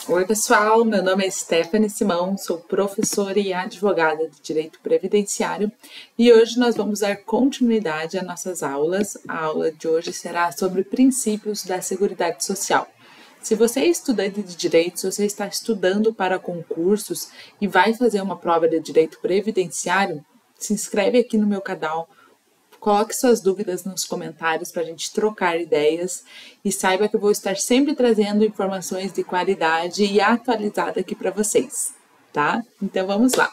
Oi pessoal, meu nome é Stephanie Simão, sou professora e advogada de Direito Previdenciário e hoje nós vamos dar continuidade às nossas aulas. A aula de hoje será sobre princípios da Seguridade Social. Se você é estudante de Direito, se você está estudando para concursos e vai fazer uma prova de Direito Previdenciário, se inscreve aqui no meu canal. Coloque suas dúvidas nos comentários para a gente trocar ideias e saiba que eu vou estar sempre trazendo informações de qualidade e atualizada aqui para vocês, tá? Então vamos lá.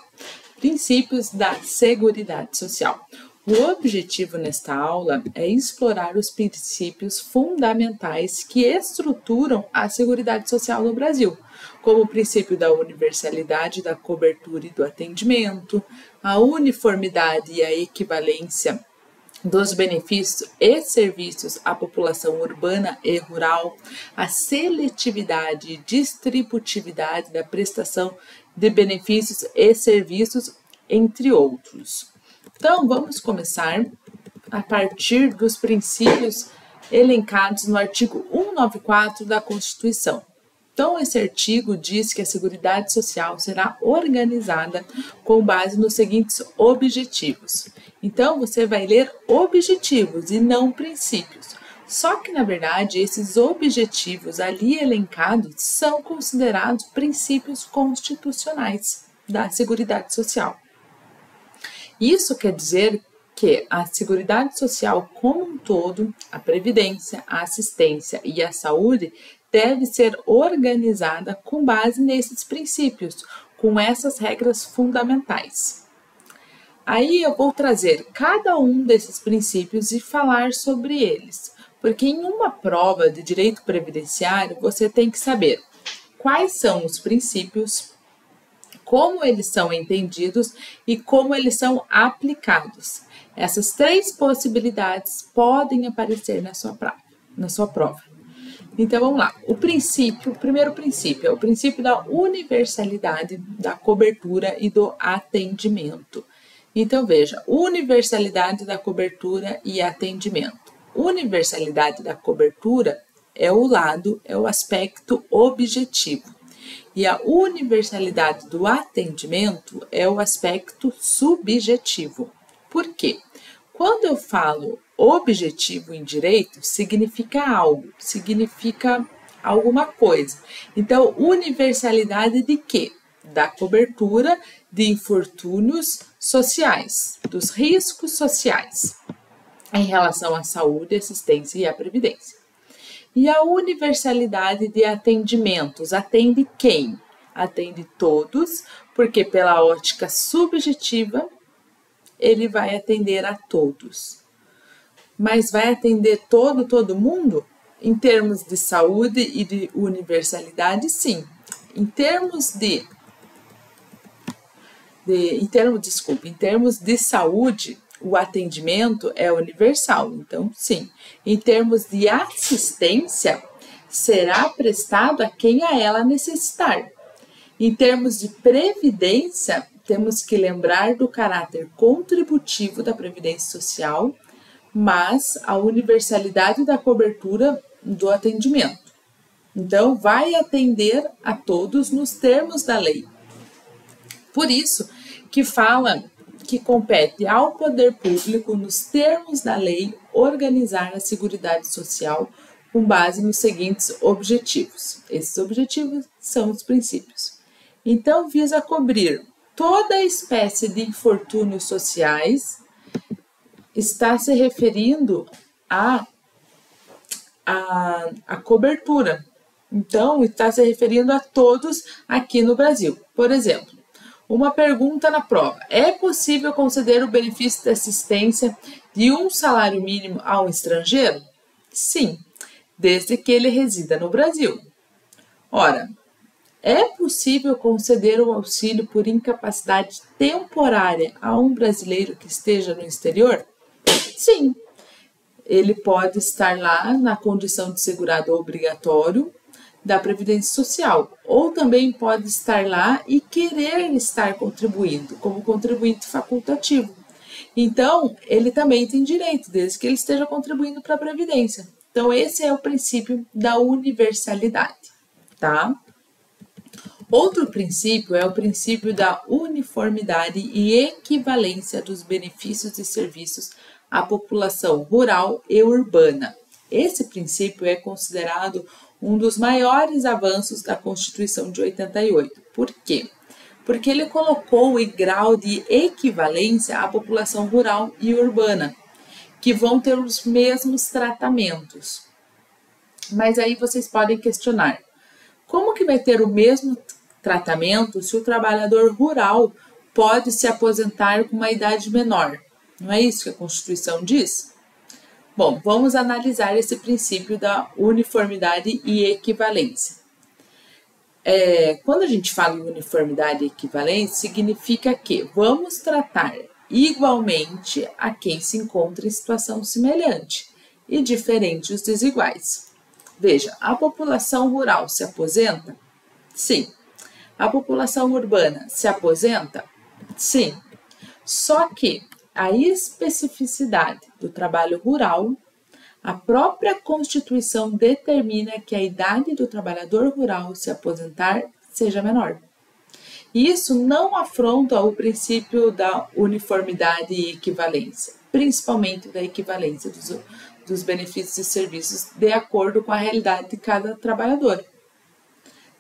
Princípios da Seguridade Social. O objetivo nesta aula é explorar os princípios fundamentais que estruturam a Seguridade Social no Brasil, como o princípio da universalidade da cobertura e do atendimento, a uniformidade e a equivalência dos benefícios e serviços à população urbana e rural, a seletividade e distributividade da prestação de benefícios e serviços, entre outros. Então, vamos começar a partir dos princípios elencados no artigo 194 da Constituição. Então, esse artigo diz que a Seguridade Social será organizada com base nos seguintes objetivos. Então, você vai ler objetivos e não princípios. Só que, na verdade, esses objetivos ali elencados são considerados princípios constitucionais da Seguridade Social. Isso quer dizer que a Seguridade Social como um todo, a Previdência, a Assistência e a Saúde deve ser organizada com base nesses princípios, com essas regras fundamentais. Aí eu vou trazer cada um desses princípios e falar sobre eles, porque em uma prova de direito previdenciário você tem que saber quais são os princípios, como eles são entendidos e como eles são aplicados. Essas três possibilidades podem aparecer na sua prova. Então, vamos lá. O primeiro princípio é o princípio da universalidade da cobertura e do atendimento. Então, veja, universalidade da cobertura e atendimento. Universalidade da cobertura é o aspecto objetivo. E a universalidade do atendimento é o aspecto subjetivo. Por quê? Quando eu falo objetivo em direito, significa algo, significa alguma coisa. Então, universalidade de quê? Da cobertura de infortúnios sociais, dos riscos sociais em relação à saúde, assistência e à previdência. E a universalidade de atendimentos, atende quem? Atende todos, porque pela ótica subjetiva, ele vai atender a todos. Mas vai atender todo mundo? Em termos de saúde e de universalidade, sim. Em termos de saúde, o atendimento é universal, então sim. Em termos de assistência, será prestado a quem a ela necessitar. Em termos de previdência, temos que lembrar do caráter contributivo da Previdência Social, mas a universalidade da cobertura do atendimento. Então, vai atender a todos nos termos da lei. Por isso que fala que compete ao poder público, nos termos da lei, organizar a Seguridade Social com base nos seguintes objetivos. Esses objetivos são os princípios. Então, visa cobrir toda espécie de infortúnios sociais, está se referindo à cobertura. Então, está se referindo a todos aqui no Brasil. Por exemplo, uma pergunta na prova: é possível conceder o benefício de assistência de um salário mínimo a um estrangeiro? Sim, desde que ele resida no Brasil. Ora, é possível conceder o auxílio por incapacidade temporária a um brasileiro que esteja no exterior? Sim, ele pode estar lá na condição de segurado obrigatório da Previdência Social, ou também pode estar lá e querer estar contribuindo, como contribuinte facultativo. Então, ele também tem direito, desde que ele esteja contribuindo para a Previdência. Então, esse é o princípio da universalidade, tá? Outro princípio é o princípio da uniformidade e equivalência dos benefícios e serviços à população rural e urbana. Esse princípio é considerado um dos maiores avanços da Constituição de 88. Por quê? Porque ele colocou o grau de equivalência à população rural e urbana, que vão ter os mesmos tratamentos. Mas aí vocês podem questionar, como que vai ter o mesmo tratamento se o trabalhador rural pode se aposentar com uma idade menor? Não é isso que a Constituição diz? Bom, vamos analisar esse princípio da uniformidade e equivalência. Quando a gente fala em uniformidade e equivalência, significa que vamos tratar igualmente a quem se encontra em situação semelhante e diferente os desiguais. Veja, a população rural se aposenta? Sim. A população urbana se aposenta? Sim. Só que a especificidade do trabalho rural, a própria Constituição determina que a idade do trabalhador rural se aposentar seja menor. Isso não afronta o princípio da uniformidade e equivalência, principalmente da equivalência dos benefícios e serviços de acordo com a realidade de cada trabalhador.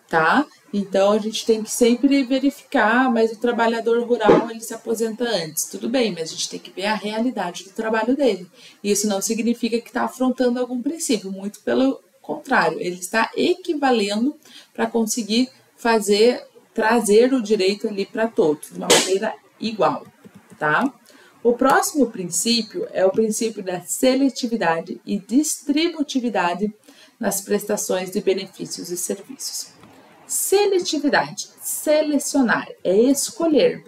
Tá? Então, a gente tem que sempre verificar, mas o trabalhador rural, ele se aposenta antes. Tudo bem, mas a gente tem que ver a realidade do trabalho dele. Isso não significa que está afrontando algum princípio, muito pelo contrário. Ele está equivalendo para conseguir trazer o direito ali para todos, de uma maneira igual, tá? O próximo princípio é o princípio da seletividade e distributividade nas prestações de benefícios e serviços. Seletividade, selecionar, é escolher.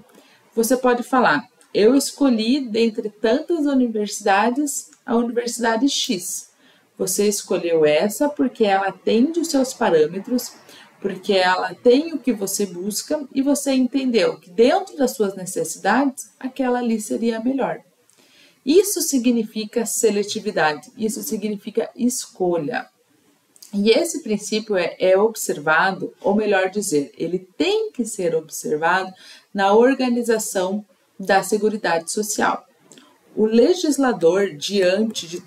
Você pode falar, eu escolhi dentre tantas universidades a Universidade X. Você escolheu essa porque ela atende os seus parâmetros, porque ela tem o que você busca e você entendeu que dentro das suas necessidades, aquela ali seria a melhor. Isso significa seletividade, isso significa escolha. E esse princípio é observado, ou melhor dizer, ele tem que ser observado na organização da Seguridade Social. O legislador, diante de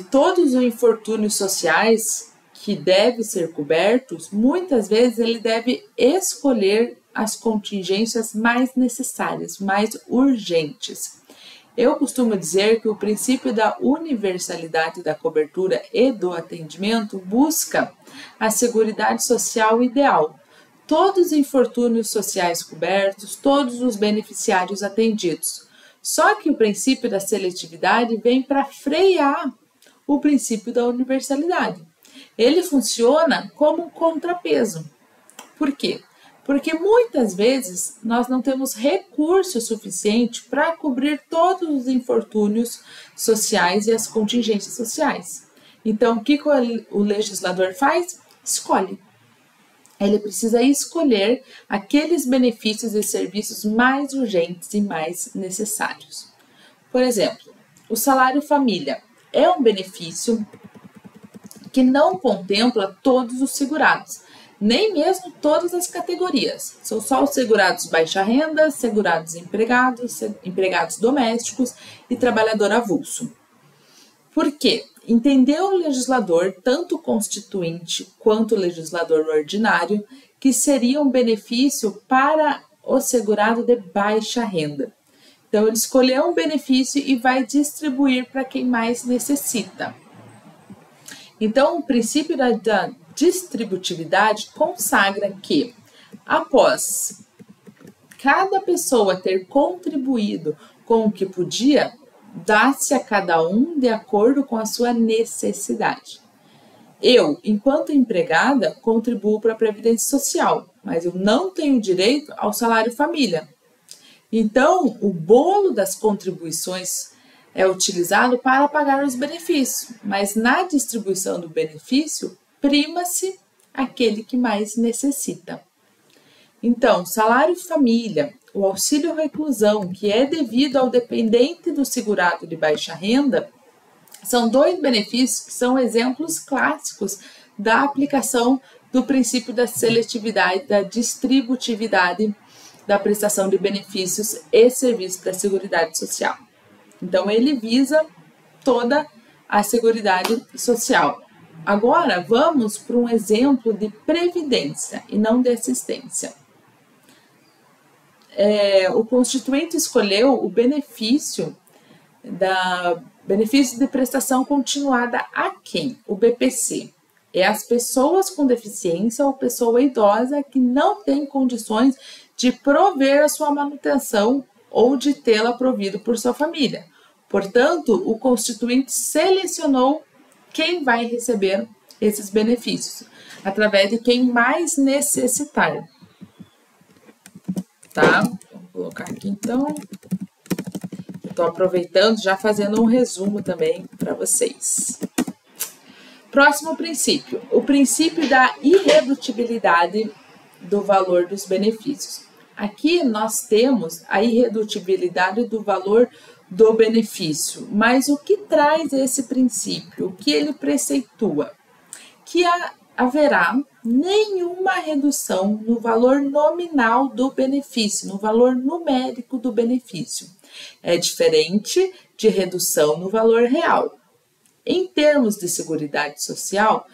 todos os infortúnios sociais que devem ser cobertos, muitas vezes ele deve escolher as contingências mais necessárias, mais urgentes. Eu costumo dizer que o princípio da universalidade da cobertura e do atendimento busca a seguridade social ideal. Todos os infortúnios sociais cobertos, todos os beneficiários atendidos. Só que o princípio da seletividade vem para frear o princípio da universalidade. Ele funciona como um contrapeso. Por quê? Porque muitas vezes nós não temos recurso suficiente para cobrir todos os infortúnios sociais e as contingências sociais. Então, o que o legislador faz? Escolhe. Ele precisa escolher aqueles benefícios e serviços mais urgentes e mais necessários. Por exemplo, o salário família é um benefício que não contempla todos os segurados, nem mesmo todas as categorias. São só os segurados baixa renda, segurados empregados, empregados domésticos e trabalhador avulso. Por quê? Entendeu o legislador, tanto o constituinte quanto o legislador ordinário, que seria um benefício para o segurado de baixa renda. Então, ele escolheu um benefício e vai distribuir para quem mais necessita. Então, o princípio da distributividade consagra que, após cada pessoa ter contribuído com o que podia, dá-se a cada um de acordo com a sua necessidade. Eu, enquanto empregada, contribuo para a Previdência Social, mas eu não tenho direito ao salário família. Então, o bolo das contribuições é utilizado para pagar os benefícios, mas na distribuição do benefício, prima-se aquele que mais necessita. Então, salário família, o auxílio reclusão, que é devido ao dependente do segurado de baixa renda, são dois benefícios que são exemplos clássicos da aplicação do princípio da seletividade, da distributividade da prestação de benefícios e serviços da Seguridade Social. Então, ele visa toda a Seguridade Social. Agora, vamos para um exemplo de previdência e não de assistência. O Constituinte escolheu o benefício de prestação continuada a quem? O BPC. É as pessoas com deficiência ou pessoa idosa que não tem condições de prover a sua manutenção ou de tê-la provido por sua família. Portanto, o Constituinte selecionou quem vai receber esses benefícios, através de quem mais necessitar. Tá? Vou colocar aqui então. Estou aproveitando, já fazendo um resumo também para vocês. Próximo princípio, o princípio da irredutibilidade do valor dos benefícios. Aqui nós temos a irredutibilidade do valor do benefício, mas o que traz esse princípio? O que ele preceitua? Que haverá nenhuma redução no valor nominal do benefício, no valor numérico do benefício. É diferente de redução no valor real. Em termos de Seguridade Social,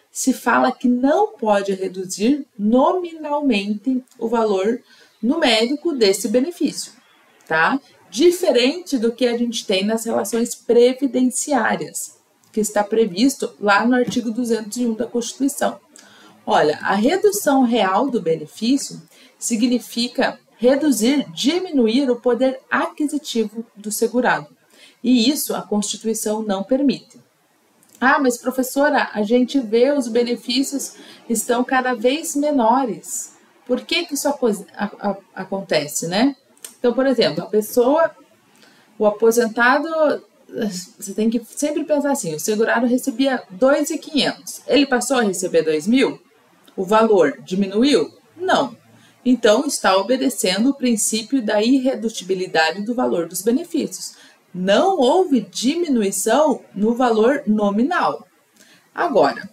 se fala que não pode reduzir nominalmente o valor numérico desse benefício, tá? Diferente do que a gente tem nas relações previdenciárias, que está previsto lá no artigo 201 da Constituição. Olha, a redução real do benefício significa diminuir o poder aquisitivo do segurado. E isso a Constituição não permite. Ah, mas professora, a gente vê os benefícios estão cada vez menores. Por que isso acontece, né? Então, por exemplo, o aposentado, você tem que sempre pensar assim, o segurado recebia R$ 2.500. Ele passou a receber R$ 2.000? O valor diminuiu? Não. Então, está obedecendo o princípio da irredutibilidade do valor dos benefícios. Não houve diminuição no valor nominal. Agora,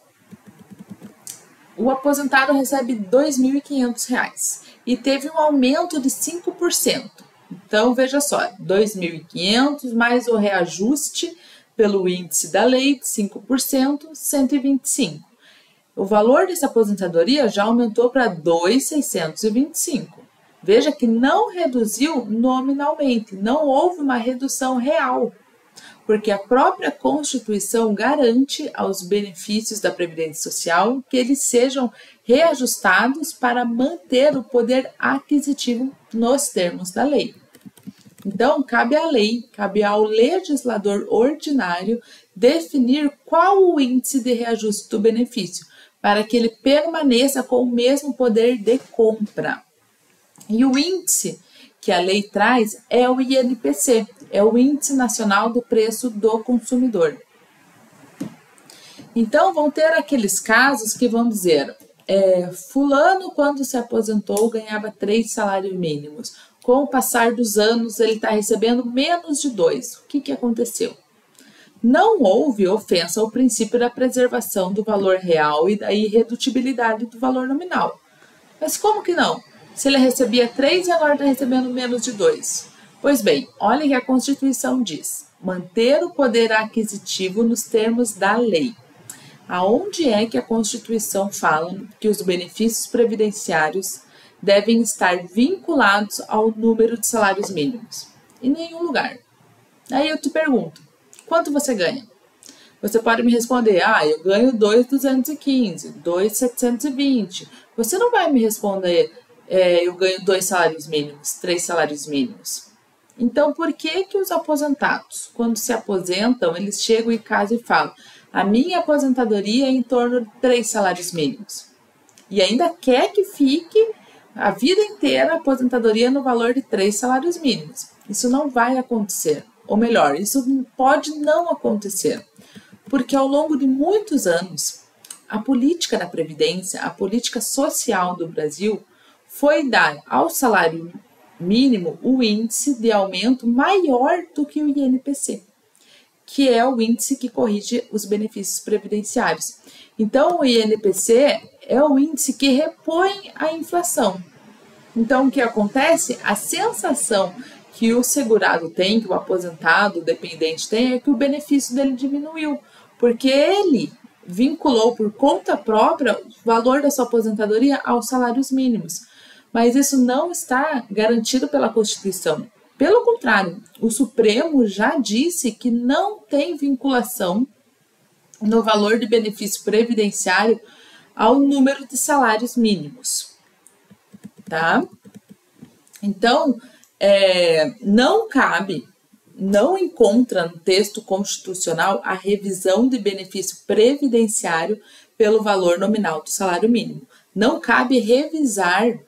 o aposentado recebe R$ 2.500 e teve um aumento de 5%. Então, veja só, R$ 2.500 mais o reajuste pelo índice da lei de 5%, R$ 125. O valor dessa aposentadoria já aumentou para R$ 2.625. Veja que não reduziu nominalmente, não houve uma redução real, porque a própria Constituição garante aos benefícios da Previdência Social que eles sejam reajustados para manter o poder aquisitivo nos termos da lei. Então, cabe à lei, cabe ao legislador ordinário definir qual o índice de reajuste do benefício, para que ele permaneça com o mesmo poder de compra. E o índice que a lei traz é o INPC, é o Índice Nacional do Preço do Consumidor. Então, vão ter aqueles casos que vão dizer, fulano quando se aposentou ganhava 3 salários mínimos, com o passar dos anos ele está recebendo menos de 2. O que aconteceu? Não houve ofensa ao princípio da preservação do valor real e da irredutibilidade do valor nominal. Mas como que não? Se ele recebia 3 e agora está recebendo menos de 2. Pois bem, olha que a Constituição diz, manter o poder aquisitivo nos termos da lei. Aonde é que a Constituição fala que os benefícios previdenciários devem estar vinculados ao número de salários mínimos? Em nenhum lugar. Aí eu te pergunto, quanto você ganha? Você pode me responder, eu ganho 2.215, 2.720. Você não vai me responder, eu ganho 2 salários mínimos, 3 salários mínimos. Então, por que os aposentados, quando se aposentam, eles chegam em casa e falam, a minha aposentadoria é em torno de 3 salários mínimos. E ainda quer que fique a vida inteira a aposentadoria no valor de 3 salários mínimos. Isso não vai acontecer. Ou melhor, isso pode não acontecer. Porque ao longo de muitos anos, a política da Previdência, a política social do Brasil, foi dar ao salário mínimo o índice de aumento maior do que o INPC. que é o índice que corrige os benefícios previdenciários. Então, o INPC é o índice que repõe a inflação. Então, o que acontece? A sensação que o segurado tem, que o aposentado, o dependente tem, é que o benefício dele diminuiu, porque ele vinculou por conta própria o valor da sua aposentadoria aos salários mínimos. Mas isso não está garantido pela Constituição. Pelo contrário, o Supremo já disse que não tem vinculação no valor de benefício previdenciário ao número de salários mínimos, tá? Então, não cabe, não encontra no texto constitucional a revisão de benefício previdenciário pelo valor nominal do salário mínimo. Não cabe revisar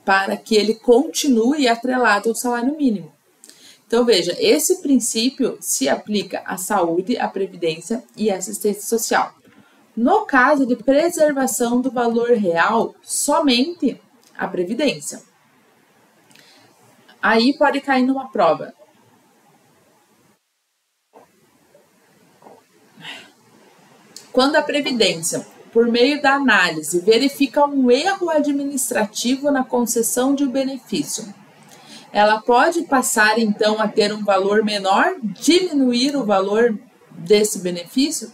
para que ele continue atrelado ao salário mínimo. Então, veja, esse princípio se aplica à saúde, à previdência e à assistência social. No caso de preservação do valor real, somente a previdência. Aí pode cair numa prova. Quando a previdência, por meio da análise, verifica um erro administrativo na concessão de um benefício, ela pode passar, então, a ter um valor menor, diminuir o valor desse benefício?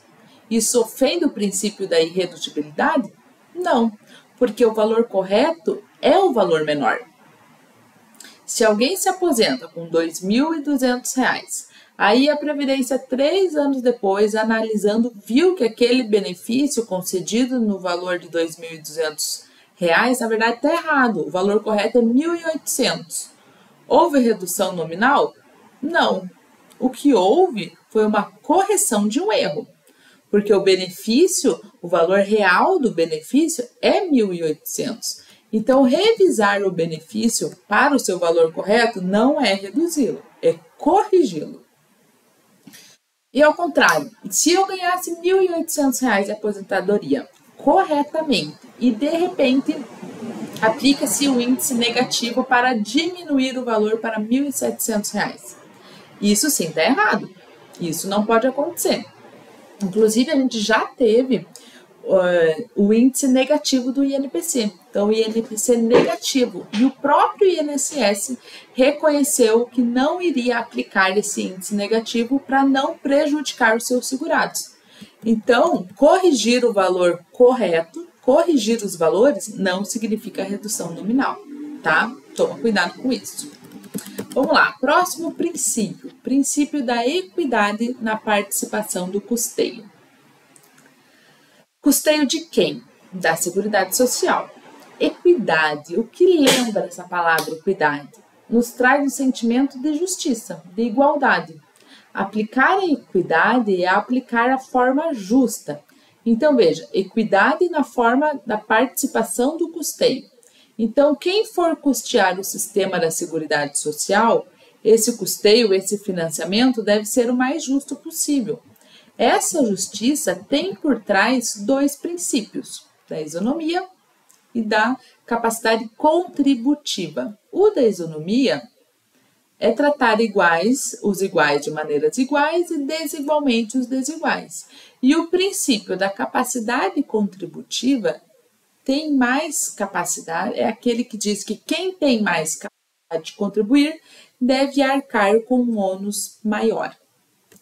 Isso ofende o princípio da irredutibilidade? Não, porque o valor correto é o valor menor. Se alguém se aposenta com R$ 2.200, aí a Previdência, 3 anos depois, analisando, viu que aquele benefício concedido no valor de R$ 2.200, na verdade está errado, o valor correto é R$ 1.800. Houve redução nominal? Não. O que houve foi uma correção de um erro, porque o benefício, o valor real do benefício é 1.800. Então, revisar o benefício para o seu valor correto não é reduzi-lo, é corrigi-lo. E ao contrário, se eu ganhasse R$ 1.800 de aposentadoria corretamente e de repente aplica-se o índice negativo para diminuir o valor para R$ 1.700. Isso sim está errado. Isso não pode acontecer. Inclusive, a gente já teve o índice negativo do INPC. Então, o INPC negativo. E o próprio INSS reconheceu que não iria aplicar esse índice negativo para não prejudicar os seus segurados. Então, corrigir o valor correto, corrigir os valores, não significa redução nominal, tá? Toma cuidado com isso. Vamos lá, próximo princípio. Princípio da equidade na participação do custeio. Custeio de quem? Da Seguridade Social. Equidade, o que lembra essa palavra equidade? Nos traz um sentimento de justiça, de igualdade. Aplicar a equidade é aplicar a forma justa. Então, veja, equidade na forma da participação do custeio. Então, quem for custear o sistema da Seguridade Social, esse custeio, esse financiamento deve ser o mais justo possível. Essa justiça tem por trás 2 princípios, da isonomia e da capacidade contributiva. O da isonomia é tratar os iguais de maneiras iguais e desigualmente os desiguais. E o princípio da capacidade contributiva tem mais capacidade, é aquele que diz que quem tem mais capacidade de contribuir deve arcar com um ônus maior.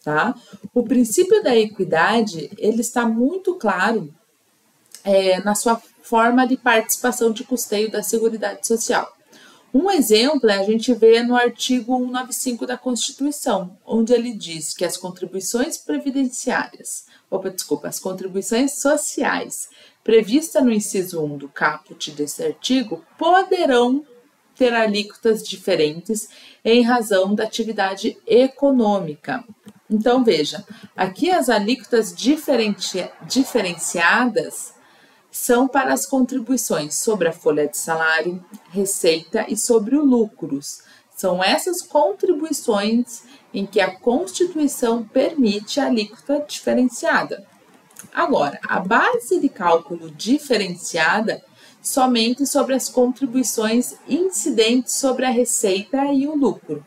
Tá? O princípio da equidade, ele está muito claro na sua forma de participação de custeio da Seguridade Social. Um exemplo a gente vê no artigo 195 da Constituição, onde ele diz que as contribuições as contribuições sociais previstas no inciso 1 do caput desse artigo poderão ter alíquotas diferentes em razão da atividade econômica. Então, veja, aqui as alíquotas diferenciadas são para as contribuições sobre a folha de salário, receita e sobre o lucros. São essas contribuições em que a Constituição permite a alíquota diferenciada. Agora, a base de cálculo diferenciada somente sobre as contribuições incidentes sobre a receita e o lucro.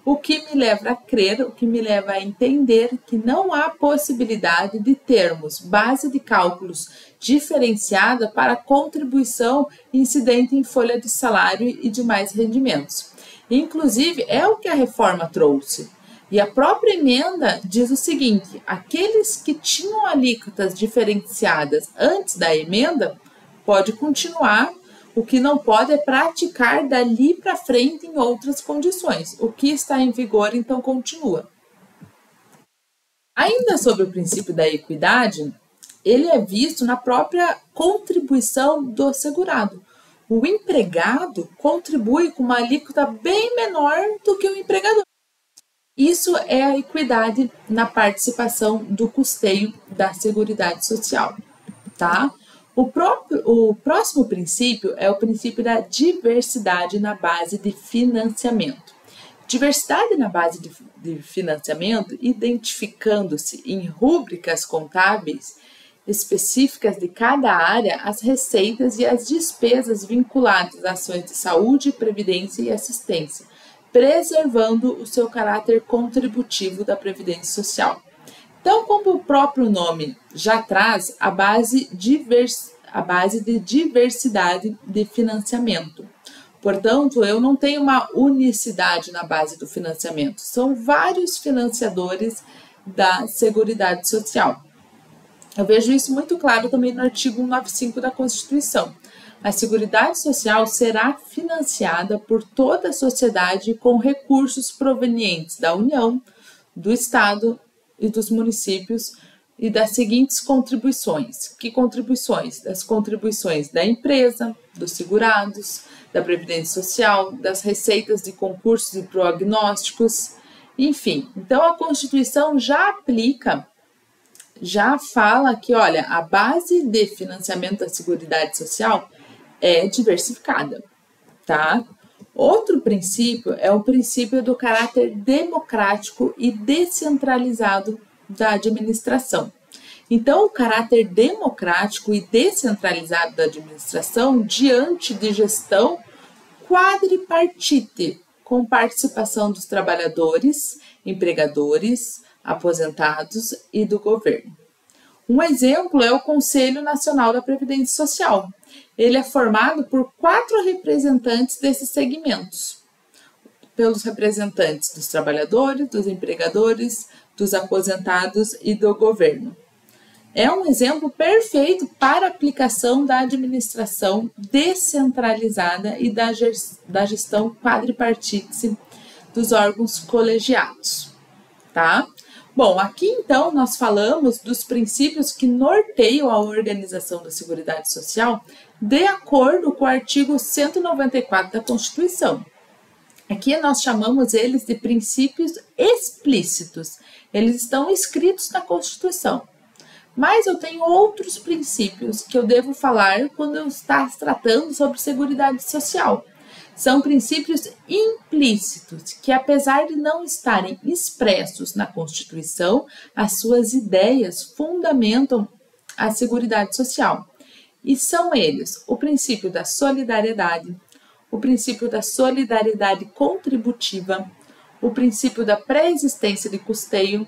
o que me leva a crer, o que me leva a entender que não há possibilidade de termos base de cálculos diferenciada para contribuição incidente em folha de salário e demais rendimentos. Inclusive, é o que a reforma trouxe. E a própria emenda diz o seguinte: aqueles que tinham alíquotas diferenciadas antes da emenda pode continuar, o que não pode é praticar dali para frente em outras condições. O que está em vigor, então, continua. Ainda sobre o princípio da equidade, ele é visto na própria contribuição do segurado. O empregado contribui com uma alíquota bem menor do que o empregador. Isso é a equidade na participação do custeio da Seguridade Social, tá? O próximo princípio é o princípio da diversidade na base de financiamento. Diversidade na base de financiamento, identificando-se em rúbricas contábeis específicas de cada área as receitas e as despesas vinculadas a ações de saúde, previdência e assistência, preservando o seu caráter contributivo da Previdência Social. Então, como o próprio nome já traz, a base de diversidade de financiamento. Portanto, eu não tenho uma unicidade na base do financiamento. São vários financiadores da Seguridade Social. Eu vejo isso muito claro também no artigo 195 da Constituição. A Seguridade Social será financiada por toda a sociedade com recursos provenientes da União, do Estado e dos municípios e das seguintes contribuições. Que contribuições? Das contribuições da empresa, dos segurados, da Previdência Social, das receitas de concursos e prognósticos, enfim. Então, a Constituição já aplica, já fala que, olha, a base de financiamento da Seguridade Social é diversificada, tá? Outro princípio é o princípio do caráter democrático e descentralizado da administração. Então, o caráter democrático e descentralizado da administração diante de gestão quadripartite, com participação dos trabalhadores, empregadores, aposentados e do governo. Um exemplo é o Conselho Nacional da Previdência Social. Ele é formado por 4 representantes desses segmentos, pelos representantes dos trabalhadores, dos empregadores, dos aposentados e do governo. É um exemplo perfeito para a aplicação da administração descentralizada e da gestão quadripartite dos órgãos colegiados, tá? Bom, aqui então nós falamos dos princípios que norteiam a organização da Seguridade Social de acordo com o artigo 194 da Constituição. Aqui nós chamamos eles de princípios explícitos. Eles estão escritos na Constituição. Mas eu tenho outros princípios que eu devo falar quando eu estou tratando sobre Seguridade Social. São princípios implícitos que, apesar de não estarem expressos na Constituição, as suas ideias fundamentam a Seguridade Social. E são eles o princípio da solidariedade, o princípio da solidariedade contributiva, o princípio da pré-existência de custeio,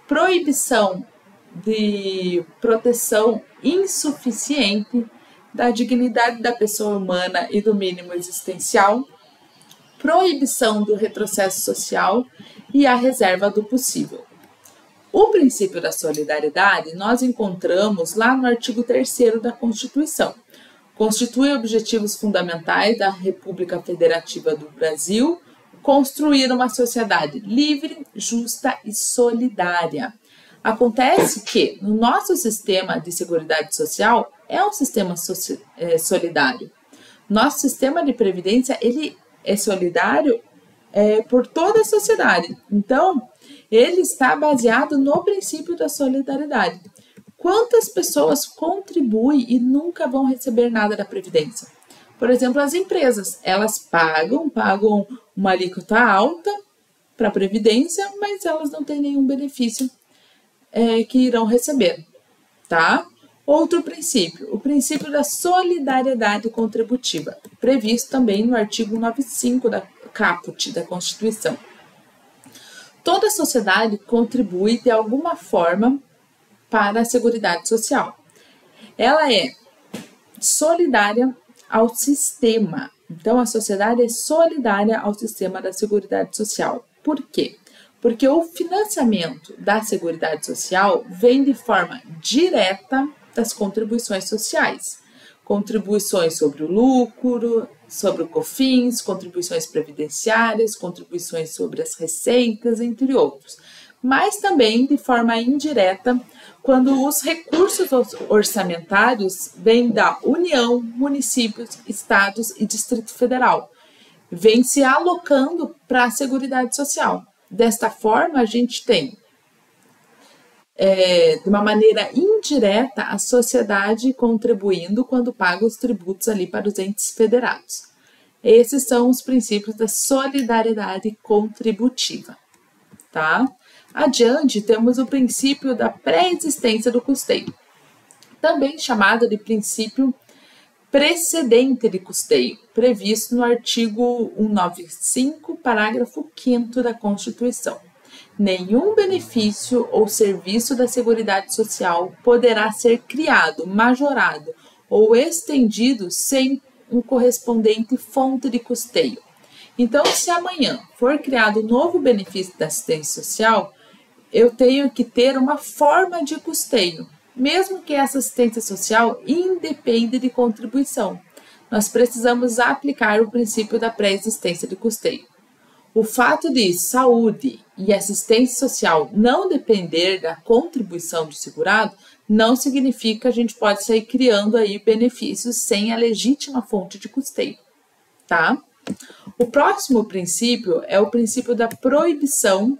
proibição de proteção insuficiente, da dignidade da pessoa humana e do mínimo existencial, proibição do retrocesso social e a reserva do possível. O princípio da solidariedade nós encontramos lá no artigo 3º da Constituição. Constitui objetivos fundamentais da República Federativa do Brasil, construir uma sociedade livre, justa e solidária. Acontece que no nosso sistema de seguridade social é um sistema solidário. Nosso sistema de previdência ele é solidário por toda a sociedade. Então, ele está baseado no princípio da solidariedade. Quantas pessoas contribuem e nunca vão receber nada da previdência? Por exemplo, as empresas, elas pagam uma alíquota alta para a previdência, mas elas não têm nenhum benefício que irão receber, tá? Outro princípio, o princípio da solidariedade contributiva, previsto também no artigo 95 da Caput da Constituição. Toda a sociedade contribui de alguma forma para a Seguridade Social. Ela é solidária ao sistema. Então, a sociedade é solidária ao sistema da Seguridade Social. Por quê? Porque o financiamento da Seguridade Social vem de forma direta das contribuições sociais. Contribuições sobre o lucro, sobre o COFINS, contribuições previdenciárias, contribuições sobre as receitas, entre outros. Mas também de forma indireta, quando os recursos orçamentários vêm da União, municípios, estados e Distrito Federal, vem se alocando para a Seguridade Social. Desta forma, a gente tem, de uma maneira indireta, a sociedade contribuindo quando paga os tributos ali para os entes federados. Esses são os princípios da solidariedade contributiva, tá? Adiante, temos o princípio da pré-existência do custeio, também chamado de princípio precedente de custeio, previsto no artigo 195, parágrafo 5º da Constituição. Nenhum benefício ou serviço da Seguridade Social poderá ser criado, majorado ou estendido sem um correspondente fonte de custeio. Então, se amanhã for criado um novo benefício da assistência social, eu tenho que ter uma forma de custeio, mesmo que essa assistência social independa de contribuição. Nós precisamos aplicar o princípio da pré-existência de custeio. O fato de saúde e assistência social não depender da contribuição do segurado não significa que a gente pode sair criando aí benefícios sem a legítima fonte de custeio, tá? O próximo princípio é o princípio da proibição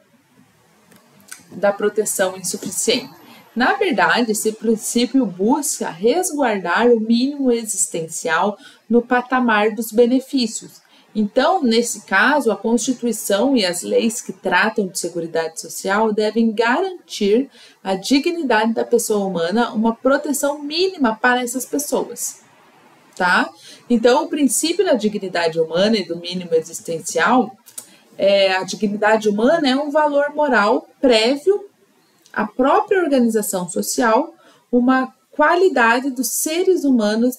da proteção insuficiente. Na verdade, esse princípio busca resguardar o mínimo existencial no patamar dos benefícios. Então, nesse caso, a Constituição e as leis que tratam de Seguridade Social devem garantir a dignidade da pessoa humana, uma proteção mínima para essas pessoas, tá? Então, o princípio da dignidade humana e do mínimo existencial, a dignidade humana é um valor moral prévio à própria organização social, uma qualidade dos seres humanos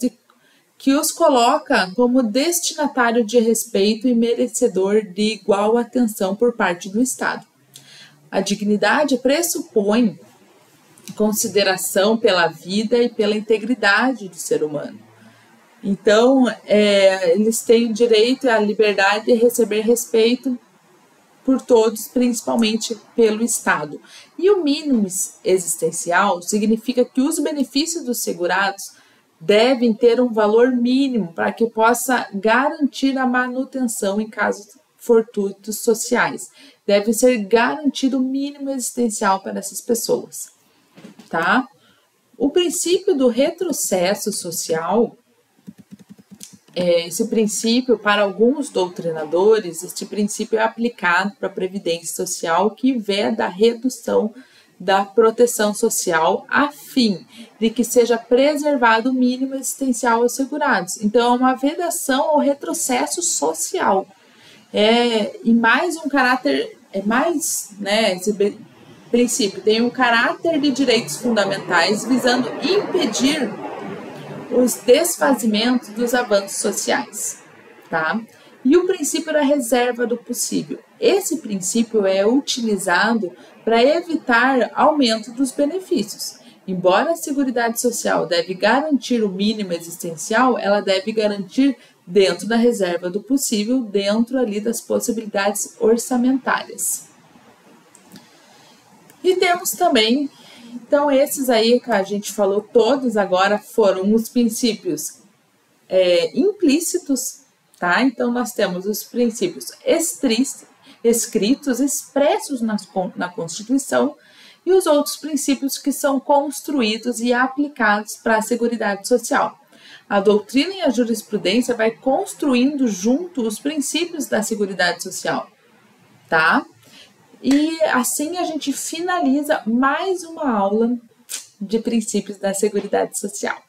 que os coloca como destinatário de respeito e merecedor de igual atenção por parte do Estado. A dignidade pressupõe consideração pela vida e pela integridade do ser humano. Então, eles têm o direito à liberdade de receber respeito por todos, principalmente pelo Estado. E o mínimo existencial significa que os benefícios dos segurados devem ter um valor mínimo para que possa garantir a manutenção em casos fortuitos sociais. Deve ser garantido o mínimo existencial para essas pessoas, tá? O princípio do retrocesso social, esse princípio, para alguns doutrinadores, este princípio é aplicado para a Previdência Social, que veda a redução da proteção social a fim de que seja preservado o mínimo existencial aos segurados. Então, é uma vedação ao retrocesso social. E mais um caráter, esse princípio tem um caráter de direitos fundamentais visando impedir os desfazimentos dos avanços sociais, tá? E o princípio da reserva do possível. Esse princípio é utilizado para evitar aumento dos benefícios. Embora a Seguridade Social deve garantir o mínimo existencial, ela deve garantir dentro da reserva do possível, dentro ali das possibilidades orçamentárias. E temos também, então esses aí que a gente falou todos agora foram os princípios implícitos, tá? Então nós temos os princípios escritos, expressos na Constituição, e os outros princípios que são construídos e aplicados para a Seguridade Social. A doutrina e a jurisprudência vai construindo junto os princípios da Seguridade Social, tá? E assim a gente finaliza mais uma aula de princípios da Seguridade Social.